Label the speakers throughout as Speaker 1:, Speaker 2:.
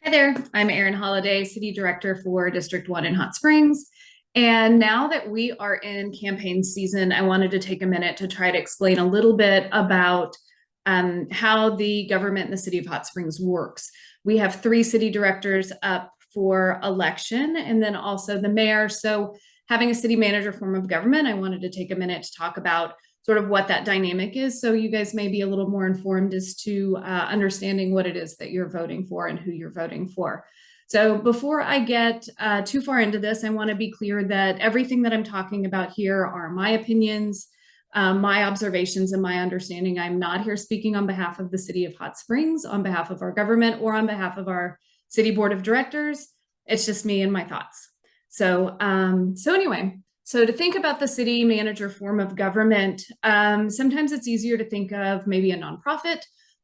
Speaker 1: Hi there, I'm Erin Holliday, City Director for District 1 in Hot Springs. And now that we are in campaign season, I wanted to take a minute to try to explain a little bit about how the government in the City of Hot Springs works. We have 3 city directors up for election and then also the mayor. So having a city manager form of government, I wanted to take a minute to talk about sort of what that dynamic is, so you guys may be a little more informed as to understanding what it is that you're voting for and who you're voting for. So before I get too far into this, I want to be clear that everything that I'm talking about here are my opinions, my observations, and my understanding. I'm not here speaking on behalf of the City of Hot Springs, on behalf of our government, or on behalf of our city board of directors. It's just me and my thoughts. So anyway, so to think about the city manager form of government, sometimes it's easier to think of maybe a nonprofit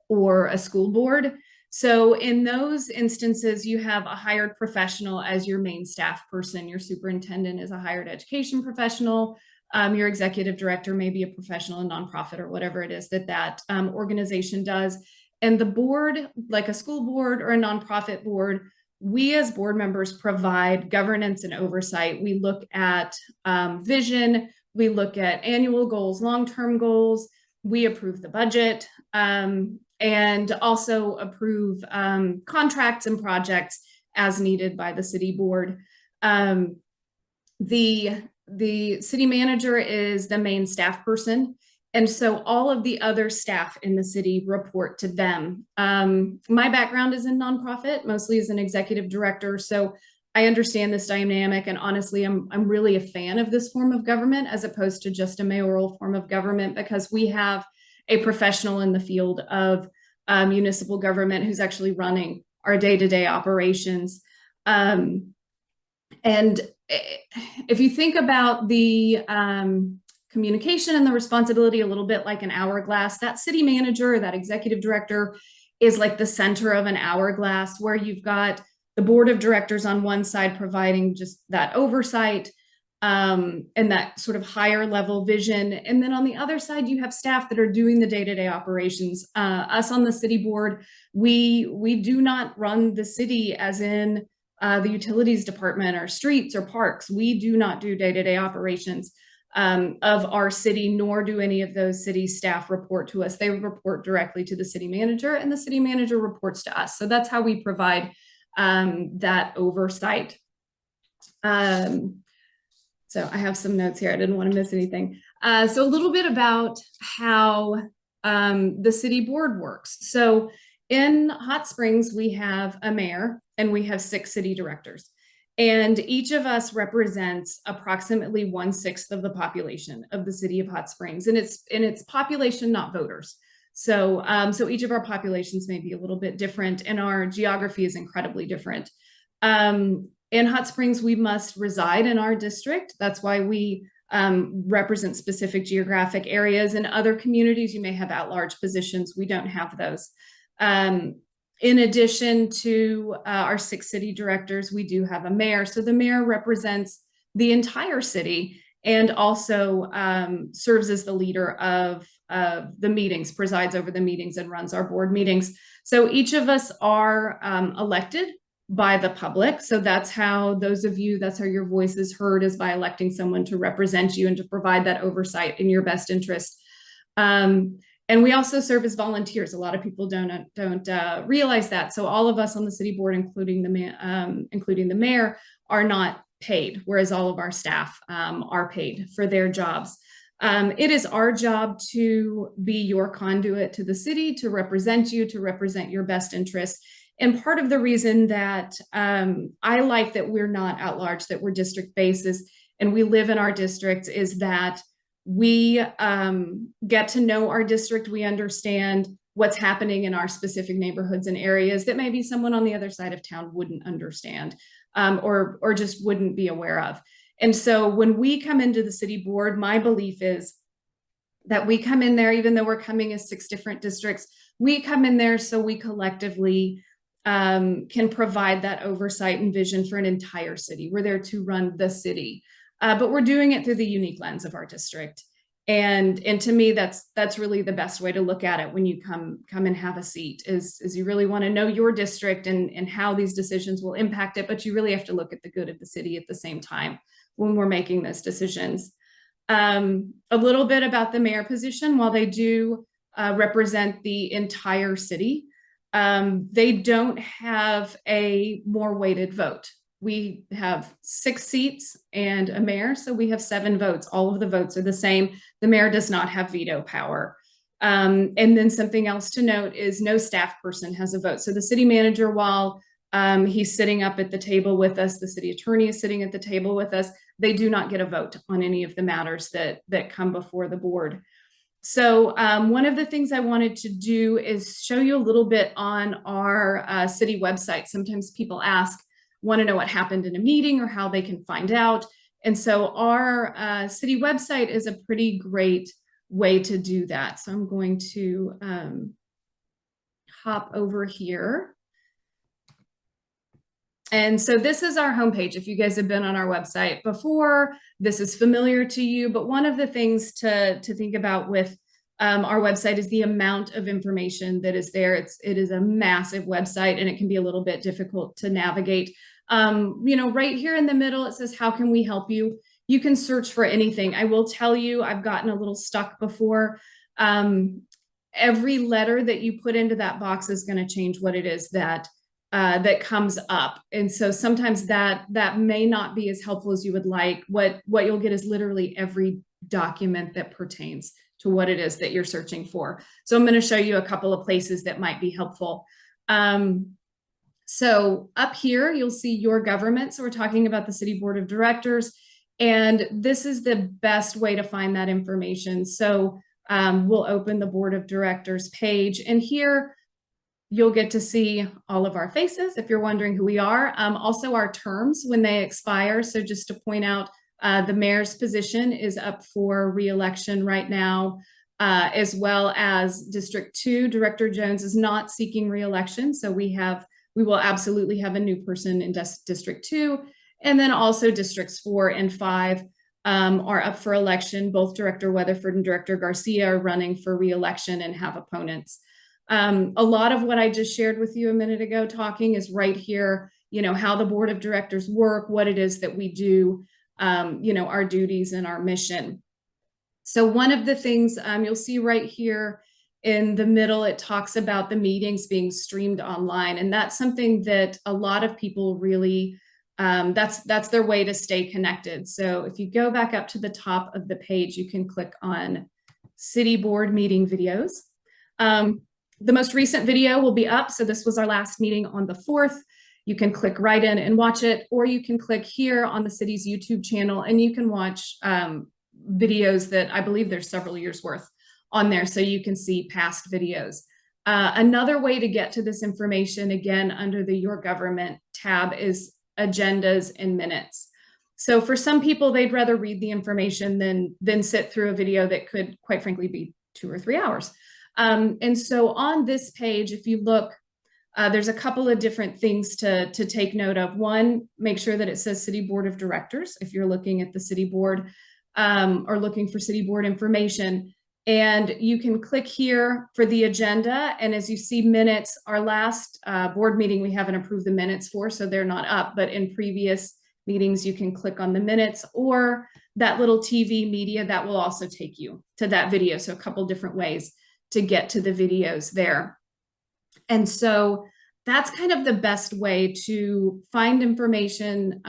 Speaker 1: or a school board. So in those instances, you have a hired professional as your main staff person. Your superintendent is a hired education professional. Your executive director may be a professional, a nonprofit, or whatever it is that organization does. And the board, like a school board or a nonprofit board, we as board members provide governance and oversight. We look at vision, we look at annual goals, long-term goals, we approve the budget, and also approve contracts and projects as needed by the city board. The city manager is the main staff person. And so all of the other staff in the city report to them. My background is in nonprofit, mostly as an executive director. So I understand this dynamic. And honestly, I'm really a fan of this form of government as opposed to just a mayoral form of government, because we have a professional in the field of municipal government who's actually running our day-to-day operations. And if you think about the communication and the responsibility a little bit like an hourglass, that city manager or that executive director is like the center of an hourglass, where you've got the board of directors on one side providing just that oversight and that sort of higher level vision. And then on the other side, you have staff that are doing the day-to-day operations. Us on the city board, we do not run the city as in the utilities department or streets or parks. We do not do day-to-day operations of our city, nor do any of those city staff report to us. They report directly to the city manager, and the city manager reports to us. So that's how we provide that oversight. So I have some notes here. I didn't want to miss anything. So a little bit about how the city board works. So in Hot Springs, we have a mayor and we have 6 city directors. And each of us represents approximately 1/6 of the population of the city of Hot Springs, and it's population, not voters. So, so each of our populations may be a little bit different, and our geography is incredibly different. In Hot Springs, we must reside in our district. That's why we represent specific geographic areas. In other communities, you may have at-large positions. We don't have those. In addition to our 6 city directors, we do have a mayor. So the mayor represents the entire city and also serves as the leader of the meetings, presides over the meetings, and runs our board meetings. So each of us are elected by the public. So that's how that's how your voice is heard, is by electing someone to represent you and to provide that oversight in your best interest. And we also serve as volunteers. A lot of people don't realize that. So all of us on the city board, including the mayor, are not paid, whereas all of our staff are paid for their jobs. It is our job to be your conduit to the city, to represent you, to represent your best interests. And part of the reason that I like that we're not at large, that we're district basis, and we live in our districts, is that we get to know our district. We understand what's happening in our specific neighborhoods and areas that maybe someone on the other side of town wouldn't understand or just wouldn't be aware of. And so when we come into the city board, my belief is that we come in there, even though we're coming as 6 different districts, we come in there so we collectively can provide that oversight and vision for an entire city. We're there to run the city. But we're doing it through the unique lens of our district. And to me, that's really the best way to look at it when you come and have a seat is you really want to know your district and how these decisions will impact it, but you really have to look at the good of the city at the same time when we're making those decisions. A little bit about the mayor position. While they do represent the entire city, they don't have a more weighted vote. We have 6 seats and a mayor, so we have 7 votes. All of the votes are the same. The mayor does not have veto power. And then something else to note is no staff person has a vote. So the city manager, while he's sitting up at the table with us, the city attorney is sitting at the table with us, they do not get a vote on any of the matters that come before the board. So one of the things I wanted to do is show you a little bit on our city website. Sometimes people want to know what happened in a meeting or how they can find out. And so our city website is a pretty great way to do that. So I'm going to hop over here. And so this is our homepage. If you guys have been on our website before, this is familiar to you. But one of the things to think about with our website is the amount of information that is there. It is a massive website, and it can be a little bit difficult to navigate. Right here in the middle, it says, how can we help you? You can search for anything. I will tell you, I've gotten a little stuck before. Every letter that you put into that box is going to change what it is that comes up. And so sometimes that may not be as helpful as you would like. What you'll get is literally every document that pertains to what it is that you're searching for. So I'm going to show you a couple of places that might be helpful. So up here, you'll see your government. So we're talking about the city board of directors, and this is the best way to find that information. So we'll open the board of directors page, and here you'll get to see all of our faces if you're wondering who we are. Also our terms when they expire. So just to point out, the mayor's position is up for re-election right now, as well as District 2. Director Jones is not seeking re-election. So we will absolutely have a new person in District 2. And then also Districts 4 and 5 are up for election. Both Director Weatherford and Director Garcia are running for re-election and have opponents. A lot of what I just shared with you a minute ago talking is right here, how the board of directors work, what it is that we do, our duties and our mission. So one of the things you'll see right here in the middle, it talks about the meetings being streamed online. And that's something that a lot of people really, that's their way to stay connected. So if you go back up to the top of the page, you can click on city board meeting videos. The most recent video will be up. So this was our last meeting on the 4th. You can click right in and watch it, or you can click here on the city's YouTube channel and you can watch videos that I believe there's several years worth on there, so you can see past videos. Another way to get to this information, again, under the Your Government tab, is agendas and minutes. So for some people, they'd rather read the information than sit through a video that could, quite frankly, be 2 or 3 hours. And so on this page, if you look, there's a couple of different things to take note of. One, make sure that it says City Board of Directors if you're looking at the city board or looking for city board information. And you can click here for the agenda. And as you see minutes, our last board meeting, we haven't approved the minutes for, so they're not up. But in previous meetings, you can click on the minutes, or that little TV media that will also take you to that video. So a couple different ways to get to the videos there. And so that's kind of the best way to find information,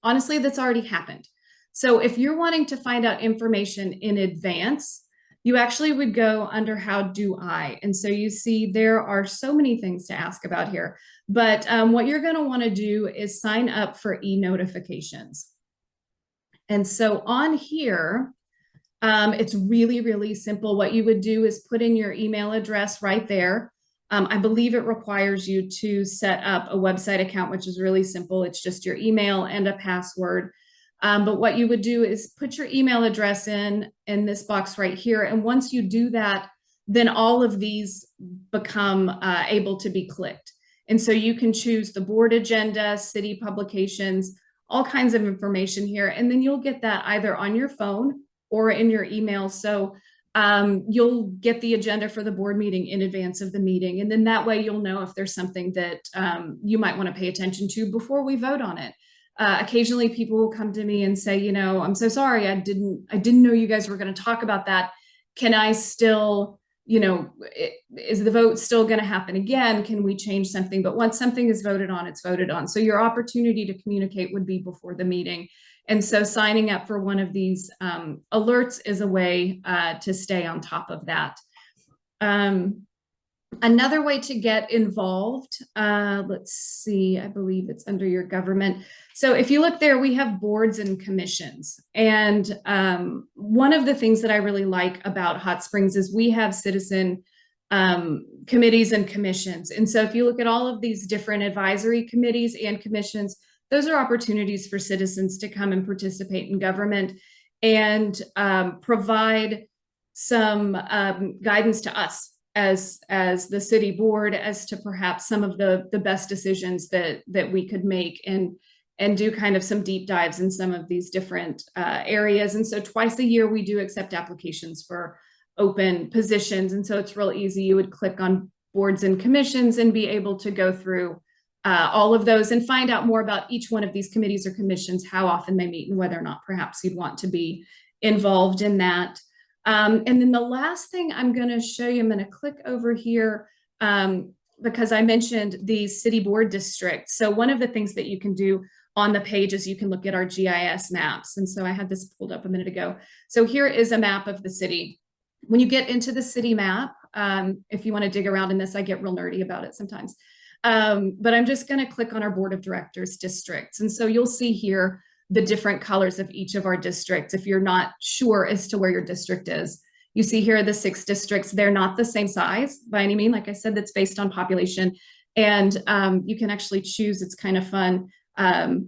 Speaker 1: honestly, that's already happened. So if you're wanting to find out information in advance, you actually would go under How Do I? And so you see there are so many things to ask about here. But what you're going to want to do is sign up for e-notifications. And so on here, it's really, really simple. What you would do is put in your email address right there. I believe it requires you to set up a website account, which is really simple. It's just your email and a password. But what you would do is put your email address in this box right here. And once you do that, then all of these become able to be clicked. And so you can choose the board agenda, city publications, all kinds of information here. And then you'll get that either on your phone or in your email. So you'll get the agenda for the board meeting in advance of the meeting. And then that way you'll know if there's something that you might want to pay attention to before we vote on it. Occasionally people will come to me and say, you know, I'm so sorry, I didn't know you guys were going to talk about that. Can I still, you know, is the vote still going to happen again? Can we change something? But once something is voted on, it's voted on. So your opportunity to communicate would be before the meeting. And so signing up for one of these alerts is a way to stay on top of that. Another way to get involved, let's see, I believe it's under your government. So if you look there, we have boards and commissions. And one of the things that I really like about Hot Springs is we have citizen committees and commissions. And so if you look at all of these different advisory committees and commissions, those are opportunities for citizens to come and participate in government and provide some guidance to us as the city board as to perhaps some of the best decisions that we could make and do kind of some deep dives in some of these different areas. And so twice a year we do accept applications for open positions. And so it's real easy. You would click on boards and commissions and be able to go through all of those and find out more about each one of these committees or commissions, how often they meet and whether or not perhaps you'd want to be involved in that. And then the last thing I'm going to show you, I'm going to click over here because I mentioned the city board district. So one of the things that you can do on the page is you can look at our GIS maps. And so I had this pulled up a minute ago. So here is a map of the city. When you get into the city map, if you want to dig around in this, I get real nerdy about it sometimes. But I'm just going to click on our board of directors districts. And so you'll see here the different colors of each of our districts. If you're not sure as to where your district is, you see here are the 6 districts. They're not the same size by any means. Like I said, that's based on population. And you can actually choose, it's kind of fun.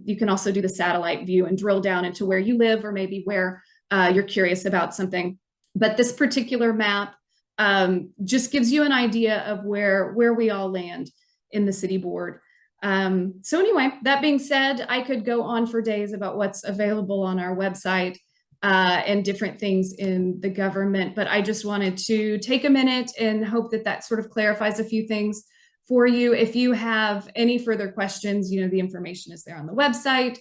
Speaker 1: You can also do the satellite view and drill down into where you live or maybe where you're curious about something. But this particular map just gives you an idea of where we all land in the city board. So anyway, that being said, I could go on for days about what's available on our website and different things in the government, but I just wanted to take a minute and hope that that sort of clarifies a few things for you. If you have any further questions, you know, the information is there on the website.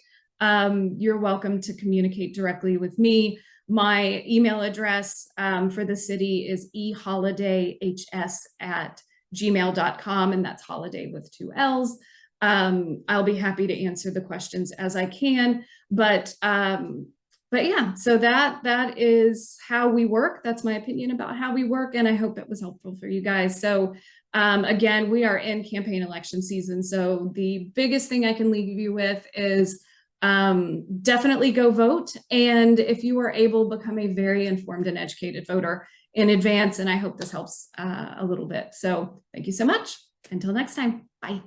Speaker 1: You're welcome to communicate directly with me. My email address for the city is eholidayhs@gmail.com, and that's holiday with 2 L's. I'll be happy to answer the questions as I can, but yeah, so that is how we work. That's my opinion about how we work, and I hope it was helpful for you guys. So again, we are in campaign election season, so the biggest thing I can leave you with is definitely go vote, and if you are able, become a very informed and educated voter in advance, and I hope this helps a little bit. So thank you so much. Until next time, bye.